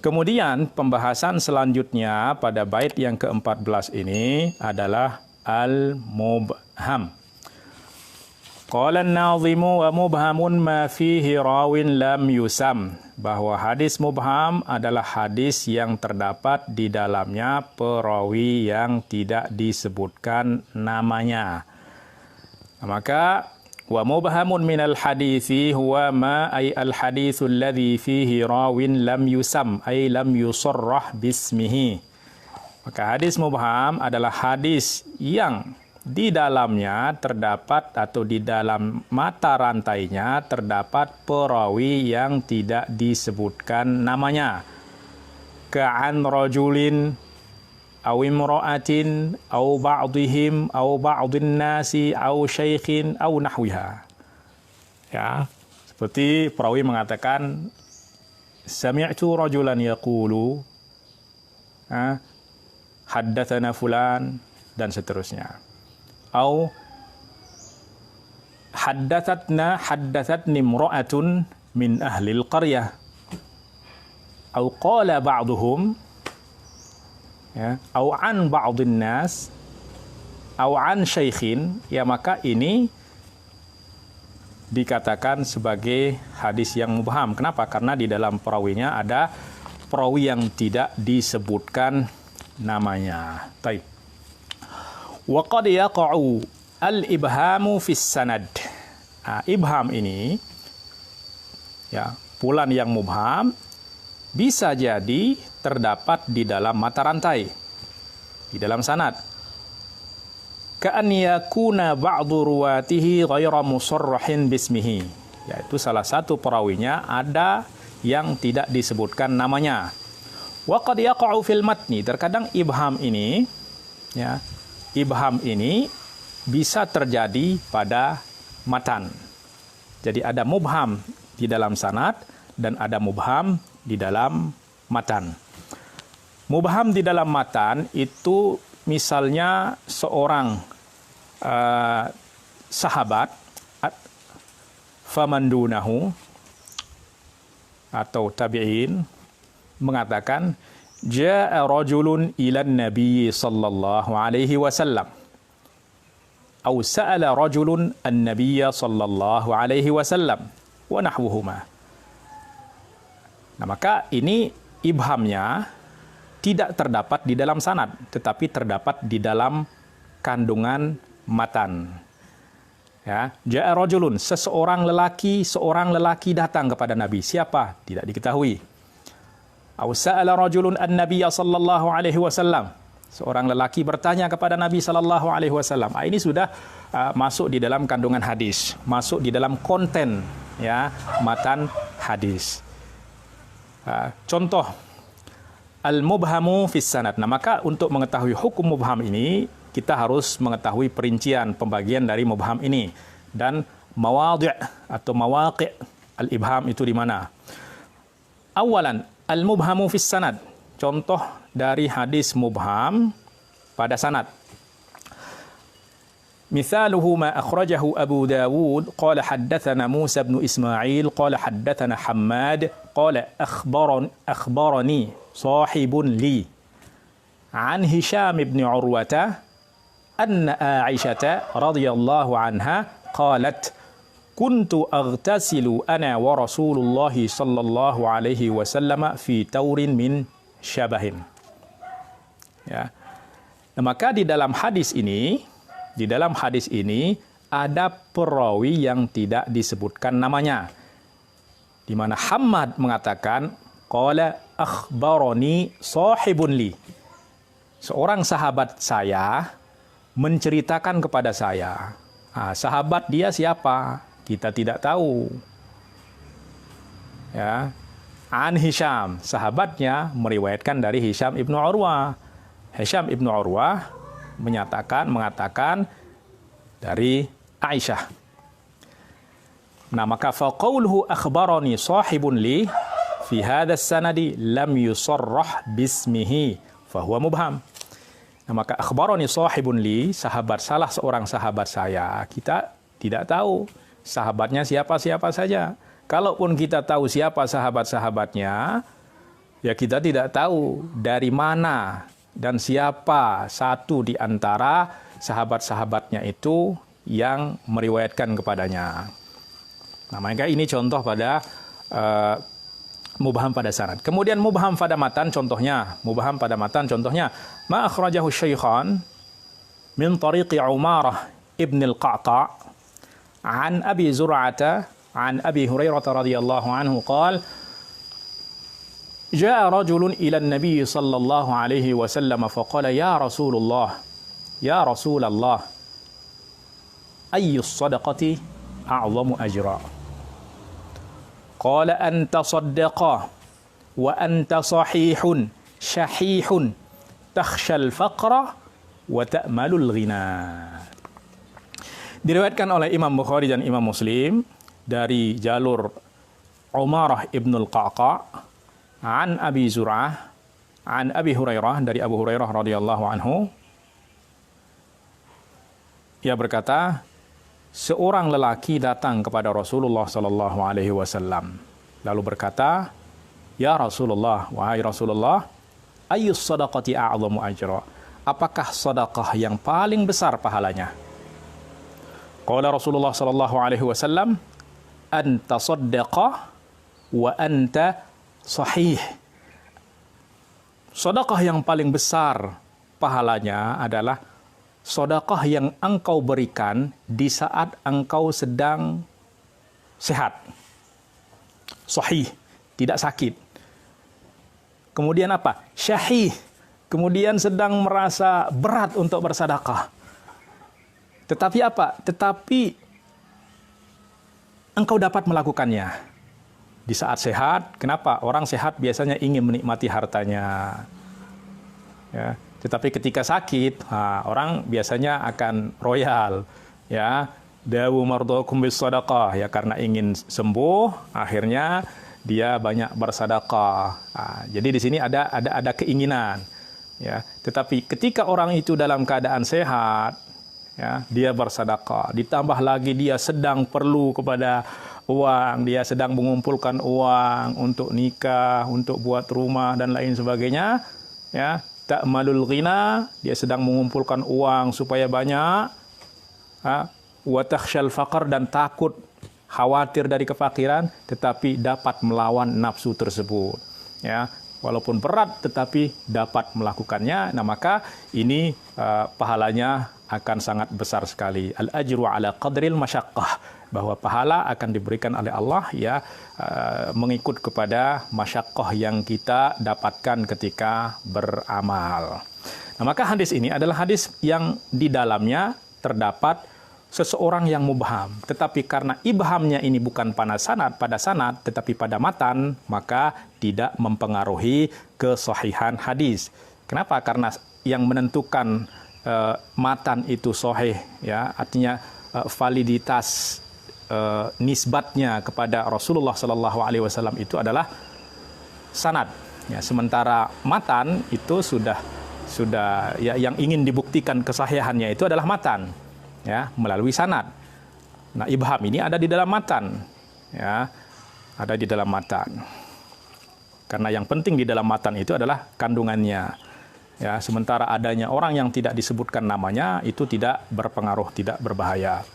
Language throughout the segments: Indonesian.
Kemudian pembahasan selanjutnya pada bait yang ke-14 ini adalah al-mubham. Qala an-nazimu wa mubhamun ma fihi rawin lam yusam. Bahwa hadis mubham adalah hadis yang terdapat di dalamnya perawi yang tidak disebutkan namanya. Maka wa mubhamun minal hadithi huwa ma ay al hadithu alladhi fihi rawin lam yusam ay lam yusarrah bismihi. Maka hadis mubham adalah hadis yang di dalamnya terdapat atau di dalam mata rantainya terdapat perawi yang tidak disebutkan namanya. Ka'an rajulin aw imra'atin aw ba'dihim aw ba'dhin nasi aw syaikhin aw nahwiha. Ya, seperti perawi mengatakan sami'tu rajulan yaqulu haddatsana fulan dan seterusnya. Aw haddatsatni imra'atun min ahli al-qaryah. Aw qala ba'duhum ya, au an ba'dhin nas au an syaikhin, ya maka ini dikatakan sebagai hadis yang mubham. Kenapa? Karena di dalam perawinya ada perawi yang tidak disebutkan namanya. Taib. Wa qad yaqa'u al-ibhamu fis sanad. Ibham ini ya, fulan yang mubham bisa jadi terdapat di dalam mata rantai, di dalam sanad. Ka'an yakuna ba'du ruwatihi ghayra musarrahin bismihi. Yaitu salah satu perawinya ada yang tidak disebutkan namanya. Wa qad yaqa'u fil matni. Terkadang ibham ini ya, ibham ini bisa terjadi pada matan. Jadi ada mubham di dalam sanad dan ada mubham di dalam matan. Mubham di dalam matan itu misalnya seorang sahabat famandunahu atau tabi'in mengatakan ja'a rajulun ilan nabiy sallallahu alaihi wasallam atau sa'ala rajulun an-nabiy sallallahu alaihi wasallam wa nahwuhuma. Nah, maka ini ibhamnya tidak terdapat di dalam sanad, tetapi terdapat di dalam kandungan matan. Ya, ja'a rajulun, seorang lelaki datang kepada Nabi. Siapa? Tidak diketahui. Aw sa'ala rajulun an-nabiy sallallahu alaihi wasallam. Seorang lelaki bertanya kepada Nabi sallallahu alaihi wasallam. Ini sudah masuk di dalam kandungan hadis, masuk di dalam konten ya, matan hadis. Contoh al-mubhamu fis sanad. Nah, maka untuk mengetahui hukum mubham ini, kita harus mengetahui perincian pembagian dari mubham ini dan mawadhi' atau mawaqi' al-ibham itu di mana. Awalan, al-mubhamu fis sanad. Contoh dari hadis mubham pada sanad. Mithaluhu ma akhrajahu Abu Dawud qala haddatsana Musa bin Ismail qala haddatsana Hammad qala akhbarani sahibun li an Hisham ibn Urwata anna Aisyah radhiyallahu anha qalat kuntu aghtasilu ana wa Rasulullah sallallahu alaihi wasallam fi taurin min syabahin. Ya. Nah, maka di dalam hadis ini ada perawi yang tidak disebutkan namanya. Di mana Hammad mengatakan qala akhbarani sahibun li. Seorang sahabat saya menceritakan kepada saya. Sahabat dia siapa? Kita tidak tahu. Ya. An Hisham, sahabatnya meriwayatkan dari Hisham ibnu Urwah. Hisham ibnu Urwah mengatakan dari Aisyah. Nah, maka faqauluhu akhbarani sahibun li fi hadha sanadi lam yusarrah bismihi fahuwa mubham. Nah, maka akhbarani sahibun li, salah seorang sahabat saya, kita tidak tahu sahabatnya siapa-siapa saja. Kalaupun kita tahu siapa sahabat-sahabatnya, Ya kita tidak tahu dari mana dan siapa satu di antara sahabat-sahabatnya itu yang meriwayatkan kepadanya. Nah, maka ini contoh pada mubham pada sanad. Kemudian mubham pada matan contohnya, ma akhrajahu syaikhan min tariqi Umarah ibn al-Qa'qa' an Abi Zur'ata an Abi Hurairah radhiyallahu anhu qala جاء رجل إلى النبي صلى الله عليه وسلم فقال يا رسول الله أي الصدقة أعظم أجرا قال أن تصدق وأنت صحيح شحيح تخشى الفقر وتأمل الغنى. Diriwayatkan oleh Imam Bukhari dan Imam Muslim dari jalur Umarah ibn al-Qa'qa' an Abi Zur'ah an Abi Hurairah, dari Abu Hurairah radhiyallahu anhu, ia berkata, seorang lelaki datang kepada Rasulullah sallallahu alaihi wasallam lalu berkata, ya Rasulullah, wahai Rasulullah, ayyus sadaqati a'zamu ajra, apakah sedekah yang paling besar pahalanya? Qala Rasulullah sallallahu alaihi wasallam, anta saddaqa wa anta sahih. Sedekah yang paling besar pahalanya adalah sedekah yang engkau berikan di saat engkau sedang sehat, sahih, tidak sakit. Kemudian apa? Syahih, kemudian sedang merasa berat untuk bersedekah. Tetapi apa? Tetapi engkau dapat melakukannya di saat sehat. Kenapa? Orang sehat biasanya ingin menikmati hartanya. Ya, tetapi ketika sakit, orang biasanya akan royal. Ya, dawu mardhakum bis sadaqah. Ya, karena ingin sembuh, akhirnya dia banyak bersedekah. Jadi di sini ada keinginan. Ya, tetapi ketika orang itu dalam keadaan sehat, ya, dia bersedekah. Ditambah lagi dia sedang perlu kepada uang, dia sedang mengumpulkan uang untuk nikah, untuk buat rumah dan lain sebagainya, ya, ta'malul ghina, dia sedang mengumpulkan uang supaya banyak, wa takhshal faqr, dan takut, khawatir dari kefakiran, tetapi dapat melawan nafsu tersebut, ya, walaupun berat tetapi dapat melakukannya. Nah, maka ini pahalanya akan sangat besar sekali. Al-ajru ala qadril masyaqqah, bahwa pahala akan diberikan oleh Allah, ya, mengikut kepada masyaqqah yang kita dapatkan ketika beramal. Nah, maka hadis ini adalah hadis yang di dalamnya terdapat seseorang yang mubham, tetapi karena ibhamnya ini bukan pada sanad tetapi pada matan, maka tidak mempengaruhi kesahihan hadis. Kenapa? Karena yang menentukan matan itu sahih, ya, artinya validitas nisbatnya kepada Rasulullah Sallallahu Alaihi Wasallam itu adalah sanad. Ya, sementara matan itu sudah ya, yang ingin dibuktikan kesahihannya itu adalah matan, ya, melalui sanad. Nah, ibham ini ada di dalam matan, ya, ada di dalam matan. Karena yang penting di dalam matan itu adalah kandungannya. Ya, sementara adanya orang yang tidak disebutkan namanya itu tidak berpengaruh, tidak berbahaya.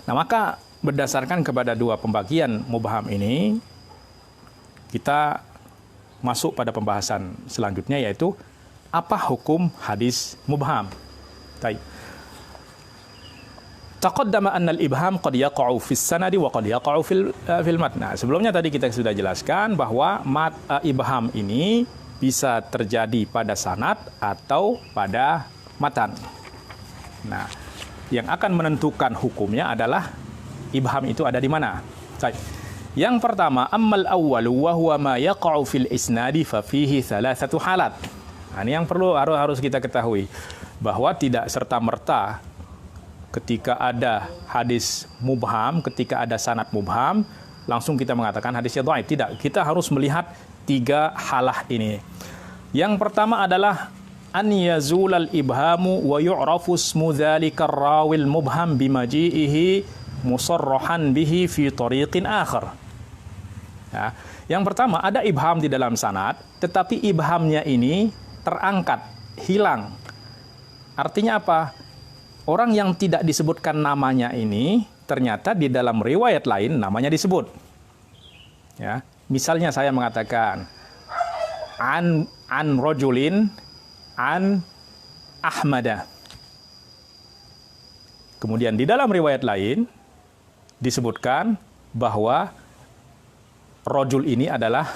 Nah, maka berdasarkan kepada dua pembagian mubham ini, kita masuk pada pembahasan selanjutnya, yaitu apa hukum hadis mubham. Baik. Taqaddama anna al-ibham qad yaqa'u fis sanadi wa qad yaqa'u fil matn. Nah, sebelumnya tadi kita sudah jelaskan bahwa ibham ini bisa terjadi pada sanad atau pada matan. Nah, yang akan menentukan hukumnya adalah ibham itu ada di mana. Baik. Yang pertama, ammal awwalu wa huwa ma yaqa'u fil isnadi fa fihi thalathatu halat. Nah, ini yang harus kita ketahui, bahwa tidak serta-merta ketika ada hadis mubham, ketika ada sanad mubham, langsung kita mengatakan hadisnya dhaif. Tidak, kita harus melihat tiga halah ini. Yang pertama adalah an yazulal ibhamu wa yu'rafu ismu dzalikar rawil mubham bimaji'ihi musarrahan bihi fi tariqin akhar. Ya. Yang pertama, ada ibham di dalam sanad, tetapi ibhamnya ini terangkat, hilang. Artinya apa? Orang yang tidak disebutkan namanya ini, ternyata di dalam riwayat lain namanya disebut. Ya. Misalnya saya mengatakan, an rajulin an Ahmada. Kemudian di dalam riwayat lain disebutkan bahwa rajul ini adalah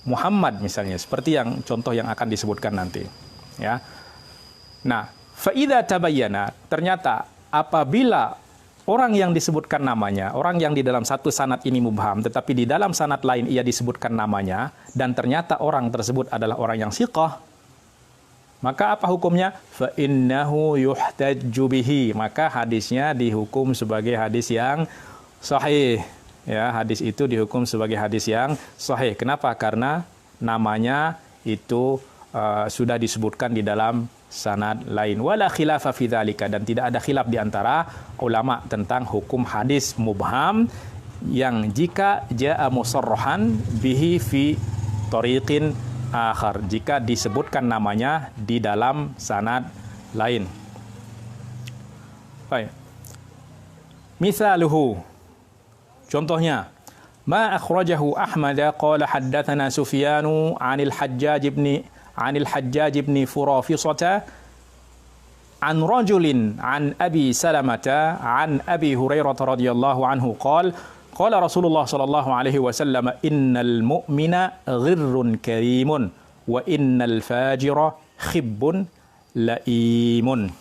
Muhammad misalnya, seperti yang contoh yang akan disebutkan nanti. Ya. Nah, faida tabayyana, ternyata apabila orang yang disebutkan namanya, orang yang di dalam satu sanad ini mubham, tetapi di dalam sanad lain ia disebutkan namanya, dan ternyata orang tersebut adalah orang yang siqah, maka apa hukumnya? Fa innahu yuhtajju bihi, maka hadisnya dihukum sebagai hadis yang sahih. Ya, hadis itu dihukum sebagai hadis yang sahih. Kenapa? Karena namanya itu sudah disebutkan di dalam sanad lain. Wala khilafa fi dzalika, dan tidak ada khilaf di antara ulama tentang hukum hadis mubham yang jika jaa musarrahan bihi fi tariqin akhar, jika disebutkan namanya di dalam sanad lain. Baik. Misaluhu, contohnya, ma akhrajahu Ahmad qala haddatsana Sufyanu 'anil Hajjaj ibn Furafisata an rajulin an Abi Salamata an Abi Hurairah radhiyallahu anhu qala Rasulullah sallallahu alaihi wasallam innal mu'mina ghirrun karimun wa innal fajira khibbun laimun.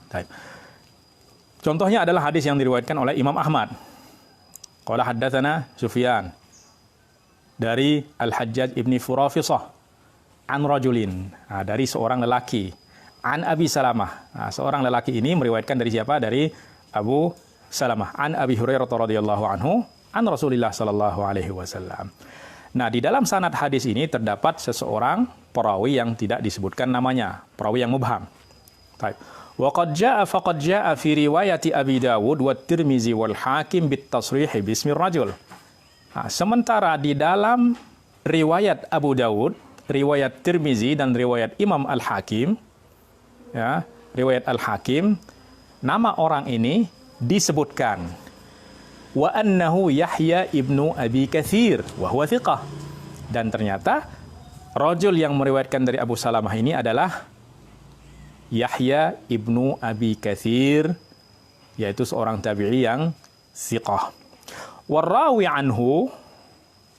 Baik. Contohnya adalah hadis yang diriwayatkan oleh Imam Ahmad. Qala haddatsana Sufyan dari Al-Hajjaj ibni Furafisah an rajulin, dari seorang lelaki, an Abi Salamah. Seorang lelaki ini meriwayatkan dari siapa? Dari Abu Salamah, an Abi Hurairah radhiyallahu anhu an Rasulillah sallallahu alaihi wasallam. Nah, di dalam sanad hadis ini terdapat seseorang perawi yang tidak disebutkan namanya, perawi yang mubham. Baik. Wa qad jaa fi riwayati Abi Dawud wa Tirmizi wal Hakim bit tasrih bismi rajul. Nah, sementara di dalam riwayat Abu Dawud, riwayat Tirmizi dan riwayat Imam Al-Hakim, ya, riwayat Al-Hakim, nama orang ini disebutkan wa annahu Yahya ibnu Abi Katsir wa huwa thiqah, dan ternyata rajul yang meriwayatkan dari Abu Salamah ini adalah Yahya ibnu Abi Katsir, yaitu seorang tabi'i yang thiqah. Warawi anhu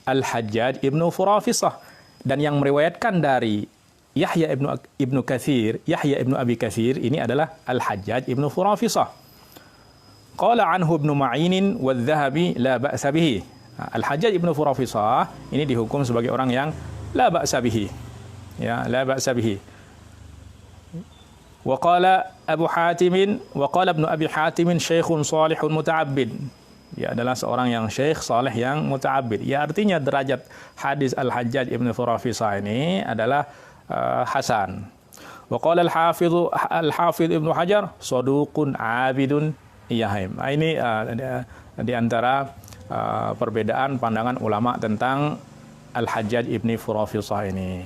Al-Hajjaj ibnu Furafisah, dan yang meriwayatkan dari Yahya ibnu Katsir, Yahya ibnu Abi Katsir ini adalah Al-Hajjaj ibnu Furafisah. Qala anhu Ibnu Ma'in wa Adz-Dzahabi la ba'sa bihi. Al-Hajjaj ibnu Furafisah ini dihukum sebagai orang yang la ba'sa bihi. Ya, la ba'sa bihi. Wa qala Abu Hatim wa qala Ibnu Abi Hatim syaikhun salihun muta'abbid. Ya, adalah seorang yang syekh saleh yang muta'abbid. Ya, artinya derajat hadis Al-Hajjaj ibnu Furafisah ini adalah hasan. Wa qala Al-Hafidz Ibnu Hajar saduqun 'abidun iyahim. Ini di antara perbedaan pandangan ulama tentang Al-Hajjaj ibni Furafisah ini.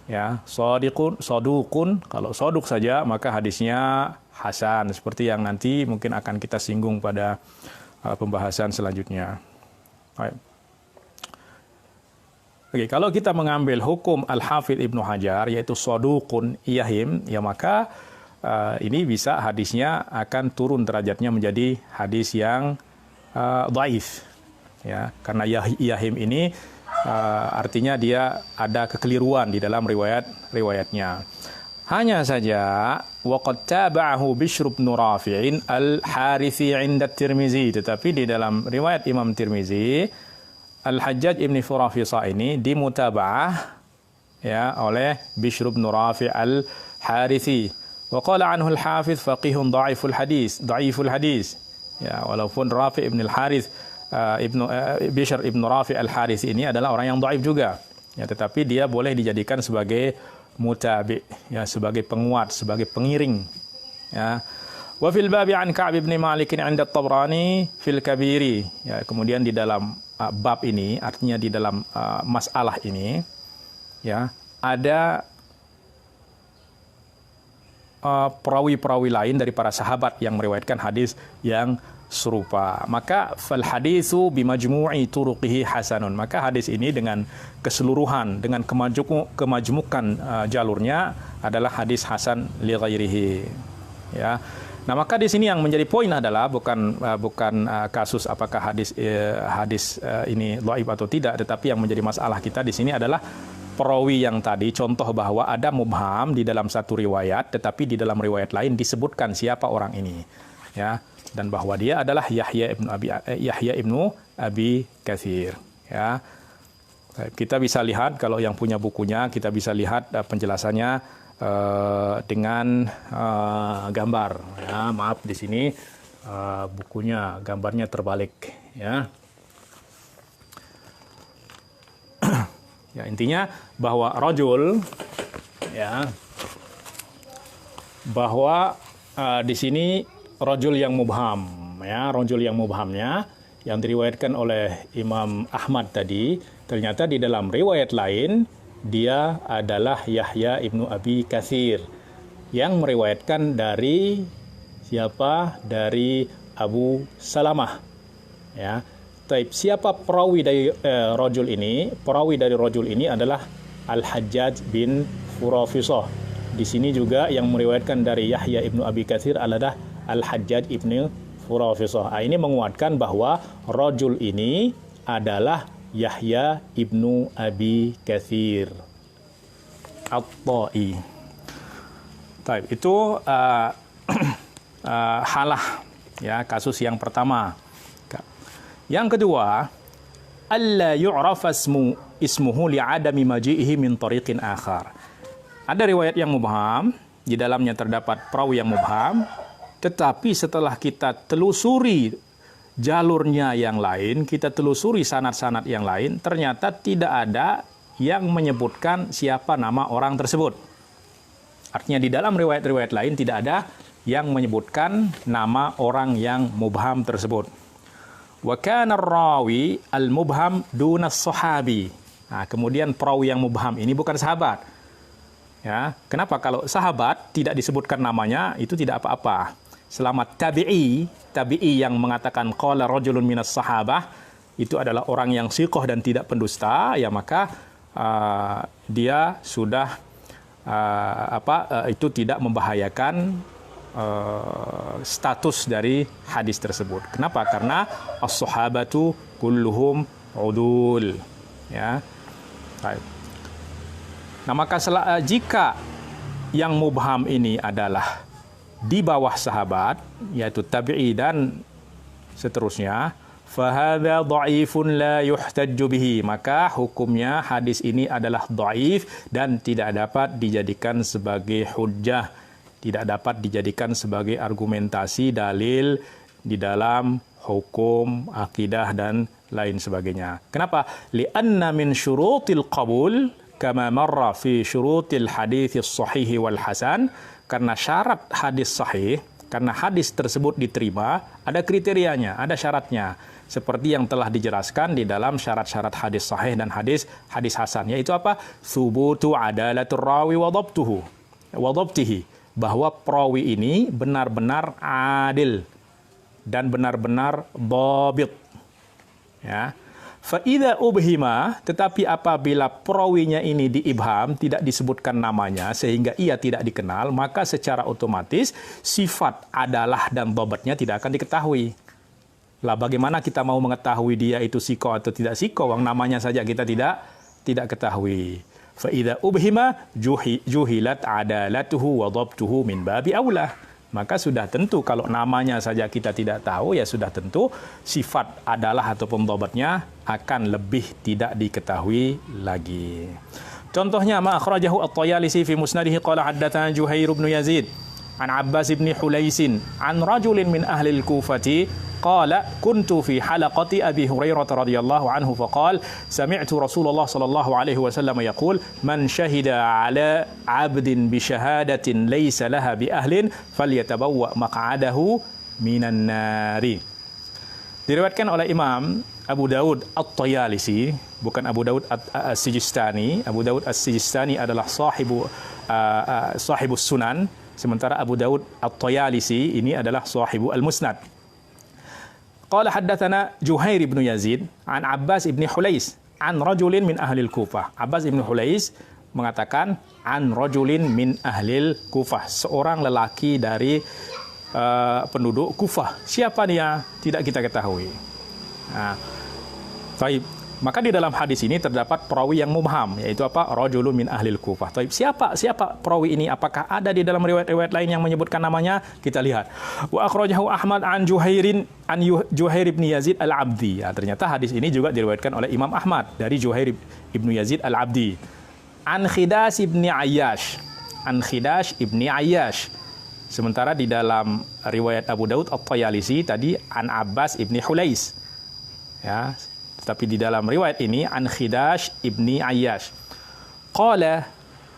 Ya, sadukun, kalau saduk saja maka hadisnya hasan, seperti yang nanti mungkin akan kita singgung pada pembahasan selanjutnya. Baik. Oke, kalau kita mengambil hukum Al-Hafidz Ibnu Hajar yaitu sadukun iyahim, ya maka ini bisa hadisnya akan turun derajatnya menjadi hadis yang dhaif, ya, karena iyahim ini artinya dia ada kekeliruan di dalam riwayatnya. Hanya saja waqad tabahu Bishr bin Rafi'in Al-Harithi 'inda Tirmizi, tetapi di dalam riwayat Imam Tirmizi Al-Hajjaj ibni Furafisah ini dimutaba'ah, ya, oleh Bishr bin Rafi' Al-Harithi. Wa qala anhu Al-Hafidz faqihun dhaiful hadis. Ya, walaupun Rafi' ibn Al-Harith Bishr ibn Rafi' Al-Harith ini adalah orang yang dhaif juga. Ya, tetapi dia boleh dijadikan sebagai mutabi, ya, sebagai penguat, sebagai pengiring. Ya. Wa fil babi an Ka'b bin Malik 'inda at-Tabrani fil Kabiri. Ya, kemudian di dalam bab ini, artinya di dalam masalah ini, ya, ada perawi-perawi lain dari para sahabat yang meriwayatkan hadis yang serupa. Maka fal haditsu bimajmu'i turuqihi hasanun. Maka hadis ini dengan keseluruhan, dengan kemajmukan jalurnya adalah hadis hasan li ghairihi. Ya. Nah, maka di sini yang menjadi poin adalah bukan kasus apakah hadis ini dhaif atau tidak, tetapi yang menjadi masalah kita di sini adalah perawi yang tadi, contoh bahwa ada mubham di dalam satu riwayat, tetapi di dalam riwayat lain disebutkan siapa orang ini, ya, dan bahwa dia adalah Yahya ibnu Abi Katsir, ya. Kita bisa lihat kalau yang punya bukunya, kita bisa lihat penjelasannya dengan gambar, ya. Maaf di sini bukunya gambarnya terbalik, ya. Ya, intinya bahwa rajul, ya, bahwa di sini rajul yang mubham, ya, rajul yang mubhamnya yang diriwayatkan oleh Imam Ahmad tadi, ternyata di dalam riwayat lain dia adalah Yahya ibnu Abi Katsir yang meriwayatkan dari siapa? Dari Abu Salamah, ya. Taib, siapa perawi dari rajul ini? Perawi dari rajul ini adalah Al-Hajjaj bin Furafisah. Di sini juga yang meriwayatkan dari Yahya ibnu Abi Katsir adalah Al-Hajjaj ibnu Furafisah. Ini menguatkan bahwa rajul ini adalah Yahya ibnu Abi Katsir At-Tai. Taib, itu halah, ya, kasus yang pertama. Yang kedua, alla yu'rafa ismuhu li'adami maji'ihi min tariqin akhar. Ada riwayat yang mubham, di dalamnya terdapat perawi yang mubham, tetapi setelah kita telusuri jalurnya yang lain, kita telusuri sanad-sanad yang lain, ternyata tidak ada yang menyebutkan siapa nama orang tersebut. Artinya di dalam riwayat-riwayat lain tidak ada yang menyebutkan nama orang yang mubham tersebut. Wa kana ar-rawi al-mubham duna as-sahabi. Nah, kemudian perawi yang mubham ini bukan sahabat. Ya, kenapa? Kalau sahabat tidak disebutkan namanya itu tidak apa-apa. Selama tabi'i yang mengatakan qala rajulun minas sahabah itu adalah orang yang siqah dan tidak pendusta, ya maka dia sudah itu tidak membahayakan status dari hadis tersebut. Kenapa? Karena as-sahabatu kulluhum udul, ya. Baik. Nah, maka jika yang mubham ini adalah di bawah sahabat, yaitu tabi'i dan seterusnya, fahadha dha'ifun la yuhtajju bihi, maka hukumnya hadis ini adalah dhaif dan tidak dapat dijadikan sebagai hujjah, tidak dapat dijadikan sebagai argumentasi dalil di dalam hukum, akidah dan lain sebagainya. Kenapa? Li'anna min syurutil qabul kama marra fi syurutil hadits sahih wal hasan, karena syarat hadis sahih, karena hadis tersebut diterima, ada kriterianya, ada syaratnya. Seperti yang telah dijelaskan di dalam syarat-syarat hadis sahih dan hadis hasan, yaitu apa? Thubutu adalatur rawi wa dhabtihi, bahwa perawi ini benar-benar adil dan benar-benar dhabit, ya. Fa idza ubhima, tetapi apabila perawinya ini diibham, tidak disebutkan namanya sehingga ia tidak dikenal, maka secara otomatis sifat adalah dan dhabatnya tidak akan diketahui. Lah bagaimana kita mau mengetahui dia itu siko atau tidak siko, wang namanya saja kita tidak ketahui. Fa idza ubhima juhilat adalatuhu wa dhabtuhu min babi aula. Maka sudah tentu kalau namanya saja kita tidak tahu, ya sudah tentu sifat adalah ataupun dhabatnya akan lebih tidak diketahui lagi. Contohnya ma akhrajahu at-Tayalisi fi musnadihi qala haddatsana Juhair bin Yazid an Abbas ibn Hulaisin an rajulin min ahli al-Kufati qala kuntu fi halaqati Abi Hurairah radhiyallahu anhu faqala sami'tu Rasulullah sallallahu alaihi wasallam yaqul man shahida ala 'abdin bi shahadatin laysa laha bi ahlin falyatabawwa maq'adahu minan nari. Diriwayatkan oleh Imam Abu Daud At-Tayalisi, bukan Abu Daud As-Sijistani. Abu Daud As-Sijistani adalah sahibus sunan, sementara Abu Daud At-Tayalisi ini adalah sahibu al-Musnad. Qala haddatsana Juhair ibn Yazid an Abbas ibn Hulais an rajulin min ahli al-Kufah. Abbas ibn Hulais mengatakan an rajulin min ahli al-Kufah, seorang lelaki dari penduduk Kufah. Siapa dia? Tidak kita ketahui. Nah, baik. Maka di dalam hadis ini terdapat perawi yang mubham, yaitu apa? Rajulun min ahlil Kufah. Baik. Siapa perawi ini? Apakah ada di dalam riwayat-riwayat lain yang menyebutkan namanya? Kita lihat. Wa akhrajahu Ahmad an Juhair ibn Yazid al-Abdi. Ya, ternyata hadis ini juga diriwayatkan oleh Imam Ahmad dari Juhair ibn Yazid al-Abdi. An Khidash ibn Ayyash. Sementara di dalam riwayat Abu Daud At-Tayalisi tadi an Abbas ibni Hulais. Ya, tetapi di dalam riwayat ini an Khidash ibni Ayyash. Qala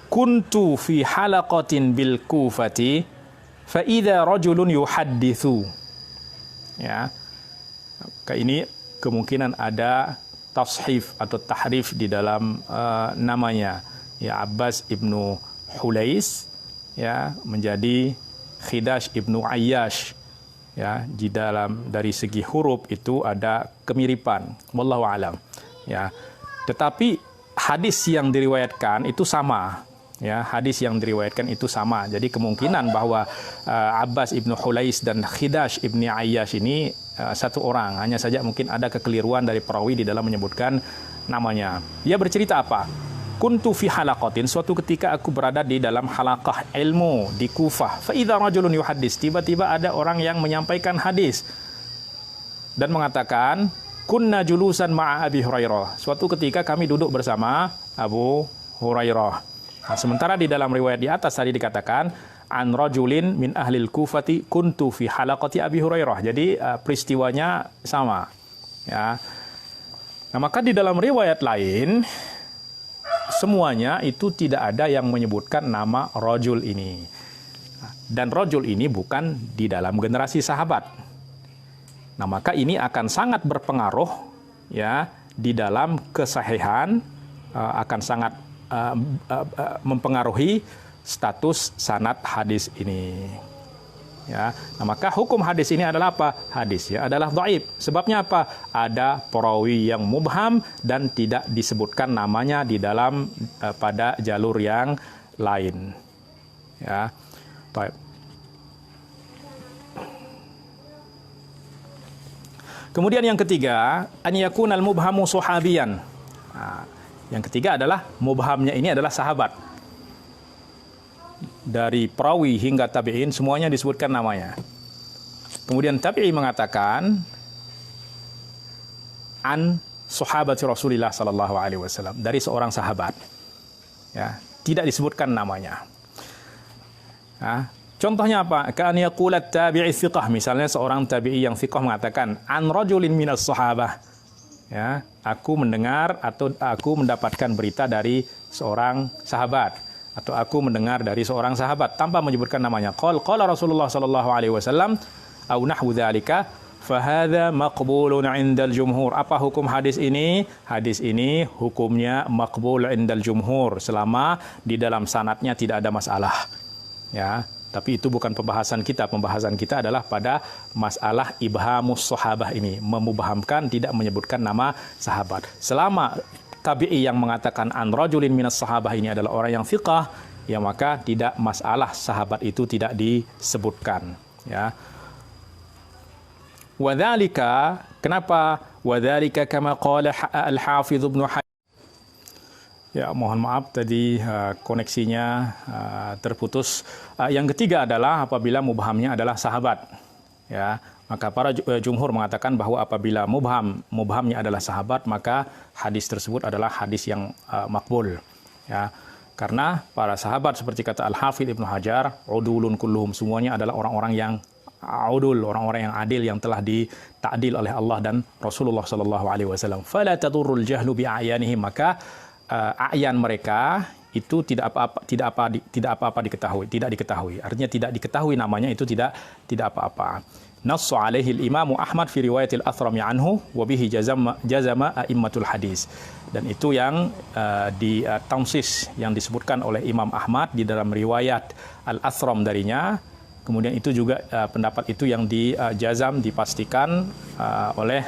kuntu fi halaqatin bil Kufati fa idza rajulun yuhadditsu. Ya. Ini kemungkinan ada tashif atau tahrif di dalam namanya. Ya, Abbas ibnu Hulais ya menjadi Khidash ibnu Ayyash. Ya, di dalam dari segi huruf itu ada kemiripan, wallahu alam. Ya, tetapi hadis yang diriwayatkan itu sama. Ya, hadis yang diriwayatkan itu sama. Jadi kemungkinan bahwa Abbas ibnu Hulais dan Khidash ibnu Ayyash ini satu orang. Hanya saja mungkin ada kekeliruan dari perawi di dalam menyebutkan namanya. Dia bercerita apa? Kuntu fi halaqatin, suatu ketika aku berada di dalam halaqah ilmu di Kufah. Fa idza rajulun yuhaddis, tiba-tiba ada orang yang menyampaikan hadis dan mengatakan, kunna julusan ma'a Abi Hurairah. Suatu ketika kami duduk bersama Abu Hurairah. Nah, sementara di dalam riwayat di atas tadi dikatakan an rajulin min ahlil Kufati kuntu fi halaqati Abi Hurairah. Jadi peristiwanya sama. Ya. Nah, maka di dalam riwayat lain semuanya itu tidak ada yang menyebutkan nama rajul ini. Dan rajul ini bukan di dalam generasi sahabat. Nah, maka ini akan sangat berpengaruh ya di dalam kesahihan, akan sangat mempengaruhi status sanad hadis ini. Ya, nah maka hukum hadis ini adalah apa? Hadisnya adalah dhaif. Sebabnya apa? Ada perawi yang mubham dan tidak disebutkan namanya di dalam pada jalur yang lain. Ya. Baik. Kemudian yang ketiga, an yakunal mubhamu sahabiyan. Nah, yang ketiga adalah mubhamnya ini adalah sahabat. Dari perawi hingga tabi'in semuanya disebutkan namanya. Kemudian tabi'i mengatakan an sahabati Rasulillah sallallahu alaihi wasallam, dari seorang sahabat. Ya, tidak disebutkan namanya. Nah, contohnya apa? Kan yaqulat tabi'i thiqah, misalnya seorang tabi'i yang thiqah mengatakan an rajulin minas sahabah. Ya, aku mendengar atau aku mendapatkan berita dari seorang sahabat. Atau aku mendengar dari seorang sahabat tanpa menyebutkan namanya. Qala Rasulullah sallallahu alaihi wasallam au nahwu dzalika fa hadza maqbulun 'indal jumhur. Apa hukum hadis ini? Hadis ini hukumnya maqbul 'indal jumhur selama di dalam sanadnya tidak ada masalah. Ya, tapi itu bukan pembahasan kita. Pembahasan kita adalah pada masalah ibhamus sahabah ini, memubhamkan, tidak menyebutkan nama sahabat. Selama tabi'i yang mengatakan an rajulin minas sahabah ini adalah orang yang thiqah, ya maka tidak masalah sahabat itu tidak disebutkan. Ya. Wadzalika, kenapa? Wadzalika kama qala al-Hafidz Ibnu Hajar. Ya, mohon maaf tadi koneksinya terputus. Yang ketiga adalah apabila mubhamnya adalah sahabat. Ya. Maka para jumhur mengatakan bahwa apabila mubhamnya adalah sahabat, maka hadis tersebut adalah hadis yang makbul. Ya. Karena para sahabat seperti kata Al-Hafidh Ibnu Hajar, udulun kulluhum, semuanya adalah orang-orang yang udul, orang-orang yang adil yang telah ditakdil oleh Allah dan Rasulullah sallallahu alaihi wasallam. Fala tadurrul jahlu bi a'yanihim, maka a'yan mereka itu tidak apa-apa diketahui. Artinya tidak diketahui namanya itu tidak apa-apa. Nassu alaihi al-Imam Ahmad fi riwayat al-Athrami anhu wa bihi jazama a'immatul hadis. Dan itu yang di tamsis yang disebutkan oleh Imam Ahmad di dalam riwayat Al-Athram darinya. Kemudian itu juga pendapat itu yang dijazam, dipastikan oleh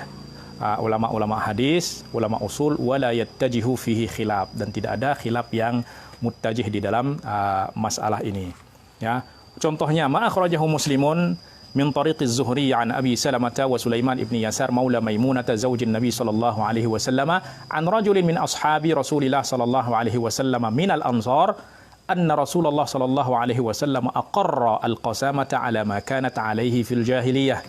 ulama-ulama hadis, ulama usul, wala yattajihu fihi khilaf, dan tidak ada khilaf yang muttajih di dalam masalah ini. Ya, contohnya ma akhrajahu Muslimun min tariq az-Zuhri an Abi Salamah wa Sulaiman ibn Yasar maula Maimunah zaujin Nabi sallallahu alaihi wasallam an rajulin min ashabi Rasulillah sallallahu alaihi wasallam min al-ansar anna Rasulullah sallallahu alaihi wasallam aqarra al-qasamata ala ma kanat alaihi fil jahiliyah.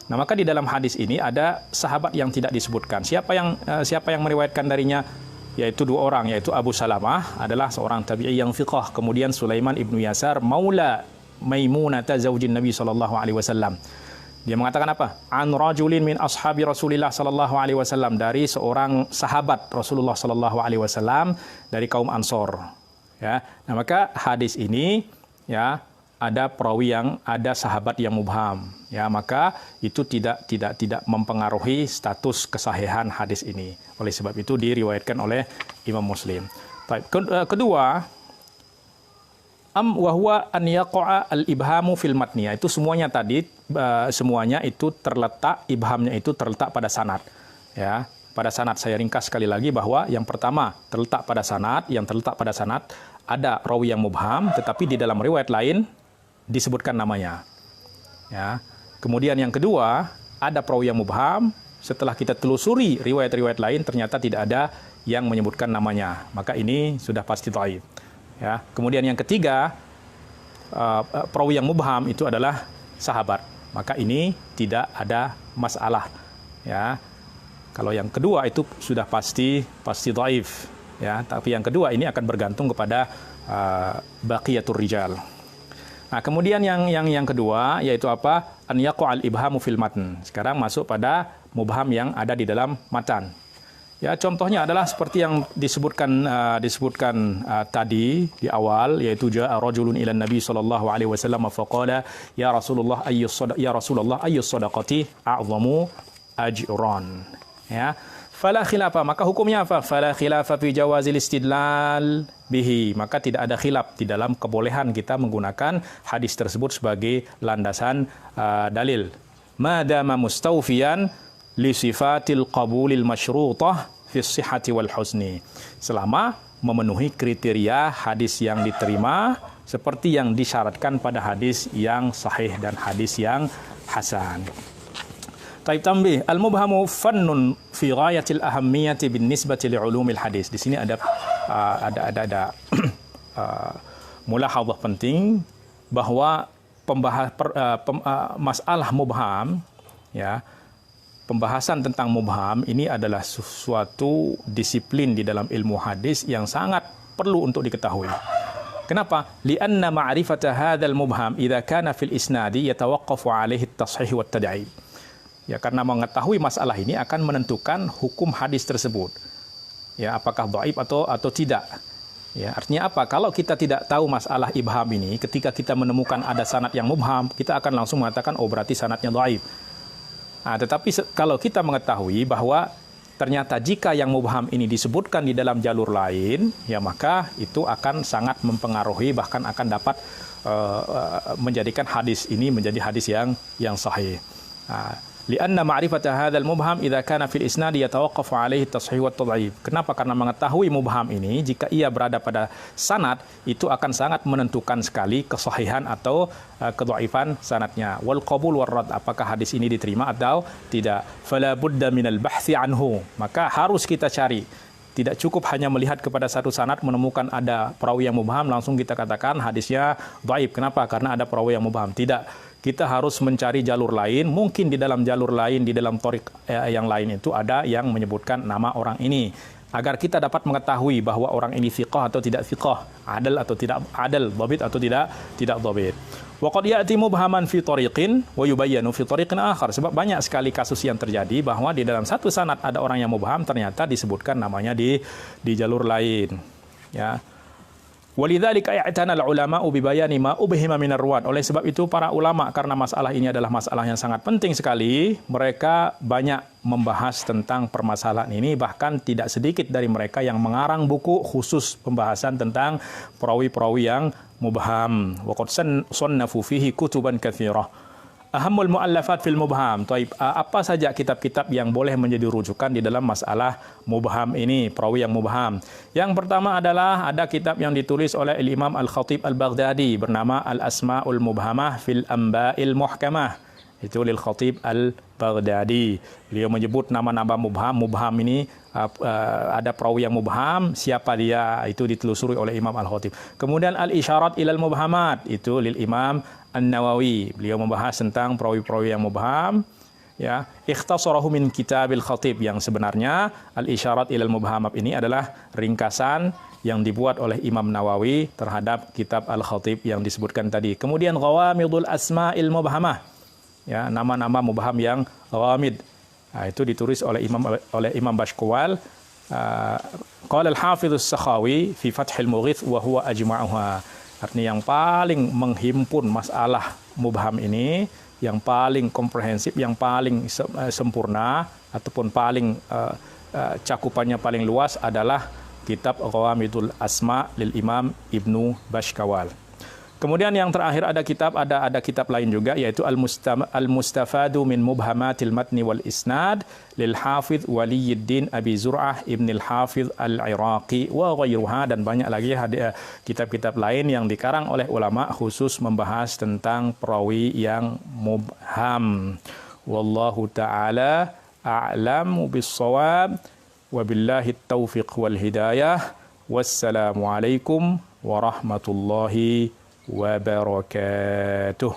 Nah, maka di dalam hadis ini ada sahabat yang tidak disebutkan. Siapa yang meriwayatkan darinya? Yaitu dua orang, yaitu Abu Salamah adalah seorang tabi'i yang fiqh, kemudian Sulaiman ibnu Yasar maula Maimunah zaujin Nabi sallallahu alaihi wasallam. Dia mengatakan apa? An rajulin min ashabi Rasulillah sallallahu alaihi wasallam, dari seorang sahabat Rasulullah sallallahu alaihi wasallam dari kaum Ansor. Ya, nah maka hadis ini ya ada perawi yang ada sahabat yang mubham, ya maka itu tidak mempengaruhi status kesahihan hadis ini. Oleh sebab itu diriwayatkan oleh Imam Muslim. Kedua, wa huwa an yaqa'a al-ibhamu fil matniyah. Itu semuanya tadi semuanya itu terletak, ibhamnya itu terletak pada sanad. Ya, pada sanad saya ringkas sekali lagi bahwa yang pertama terletak pada sanad, ada rawi yang mubham tetapi di dalam riwayat lain disebutkan namanya. Ya. Kemudian yang kedua, ada perawi yang mubham, setelah kita telusuri riwayat-riwayat lain ternyata tidak ada yang menyebutkan namanya. Maka ini sudah pasti dhaif. Ya. Kemudian yang ketiga, perawi yang mubham itu adalah sahabat. Maka ini tidak ada masalah. Ya. Kalau yang kedua itu sudah pasti dhaif. Ya, tapi yang kedua ini akan bergantung kepada baqiyatur rijal. Nah, kemudian yang kedua yaitu apa? An yaqa'al ibhamu fil matn. Sekarang masuk pada mubham yang ada di dalam matan. Ya, contohnya adalah seperti yang disebutkan tadi di awal, yaitu ja'a rajulun ila Nabi sallallahu alaihi wasallam faqala ya Rasulullah ayyus sadaqati a'zamu ajran. Ya. Fala khilafa, maka hukumnya apa? Fala khilafa fi jawazil istidlal bihi, maka tidak ada khilaf di dalam kebolehan kita menggunakan hadis tersebut sebagai landasan dalil. Madama mustawfiyan li sifatil qabulil masyrutah fi sihhati wal husni. Selama memenuhi kriteria hadis yang diterima seperti yang disyaratkan pada hadis yang sahih dan hadis yang hasan. Taib tambih, al-mubhamu fannun fi ghayatil ahammiyati bin nisbati li'ulumil hadis. Di sini ada mulahadzah penting bahwa masalah mubham, ya, pembahasan tentang mubham ini adalah suatu disiplin di dalam ilmu hadis yang sangat perlu untuk diketahui. Kenapa? Lianna ma'rifata hadzal mubham idza kana fil isnadi yatawaqqafu 'alaihi at-tashih wa at-tad'if. Ya, karena mengetahui masalah ini akan menentukan hukum hadis tersebut. Ya, apakah dhaif atau tidak. Ya, artinya apa? Kalau kita tidak tahu masalah ibham ini, ketika kita menemukan ada sanad yang mubham, kita akan langsung mengatakan oh berarti sanadnya dhaif. Nah, tetapi kalau kita mengetahui bahwa ternyata jika yang mubham ini disebutkan di dalam jalur lain, ya maka itu akan sangat mempengaruhi, bahkan akan dapat menjadikan hadis ini menjadi hadis yang sahih. Nah, lianna ma'rifata hadzal mubham idza kana fil isnad yatawaqqafu 'alaihi at-tashih wa at-tad'if. Kenapa? Karena mengetahui mubham ini jika ia berada pada sanad itu akan sangat menentukan sekali kesahihan atau kedhaifan sanadnya. Wal qabul war rad, apakah hadis ini diterima atau tidak. Fala budda minal bahthi anhu. Maka harus kita cari. Tidak cukup hanya melihat kepada satu sanad menemukan ada perawi yang mubham langsung kita katakan hadisnya dhaif. Kenapa? Karena ada perawi yang mubham. Tidak. Kita harus mencari jalur lain, mungkin di dalam jalur lain, di dalam thariq yang lain itu ada yang menyebutkan nama orang ini. agar kita dapat mengetahui bahwa orang ini thiqah atau tidak thiqah, adal atau tidak adal, dhabit atau tidak dhabit. Wa qad ya'ti mubhaman fi tariqin wa yubayyanu fi tariqin akhar. Sebab banyak sekali kasus yang terjadi bahwa di dalam satu sanad ada orang yang mubham, ternyata disebutkan namanya di jalur lain. Ya. Walidzalika i'tana al-ulama bi bayani ma ubhima min ar-ruwat. Oleh sebab itu para ulama, karena masalah ini adalah masalah yang sangat penting sekali, mereka banyak membahas tentang permasalahan ini, bahkan tidak sedikit dari mereka yang mengarang buku khusus pembahasan tentang perawi-perawi yang mubham. Wa qad sannafu fihi kutuban katsirah. Ahammul mu'allafat fil mubham. Apa saja kitab-kitab yang boleh menjadi rujukan di dalam masalah mubham ini, perawi yang mubham? Yang pertama adalah ada kitab yang ditulis oleh Imam Al-Khatib Al-Baghdadi bernama Al-Asma'ul Mubhamah fil Amba'il Muhkamah. Itu lil Khatib Al-Baghdadi. Beliau menyebut nama-nama mubham. Mubham ini ada perawi yang mubham, siapa dia, itu ditelusuri oleh Imam Al-Khatib. Kemudian Al-Isyarat ilal Mubhamat, itu lil Imam An-Nawawi. Beliau membahas tentang perawi-perawi yang mubham. Ya, ikhtasarahu min kitabil Khatib, yang sebenarnya Al-Isyarat ilal Mubhamat ini adalah ringkasan yang dibuat oleh Imam Nawawi terhadap kitab Al-Khatib yang disebutkan tadi. Kemudian Ghawamidul Asma'il Mubhamah. Ya, nama-nama mubham yang ghamid. Itu ditulis oleh Imam Bashkuwal. Qala al-Hafidz as-Sakhawi fi Fathil Mughith wa huwa ajma'uha. Artinya yang paling menghimpun masalah mubham ini, yang paling komprehensif, yang paling sempurna ataupun paling cakupannya paling luas adalah kitab Ghawamidul Asma lil Imam Ibnu Bashkawal. Kemudian yang terakhir ada kitab lain juga, yaitu Al-Mustafadu min Mubhamatil Matni wal Isnad lil Hafidz Waliyuddin Abi Zur'ah Ibn al-Hafidz Al-Iraqi wa ghairuha, dan banyak lagi kitab-kitab lain yang dikarang oleh ulama khusus membahas tentang perawi yang mubham. Wallahu ta'ala a'lamu bis-shawab wa billahi taufiq wal hidayah. Wassalamualaikum warahmatullahi wabarakatuh.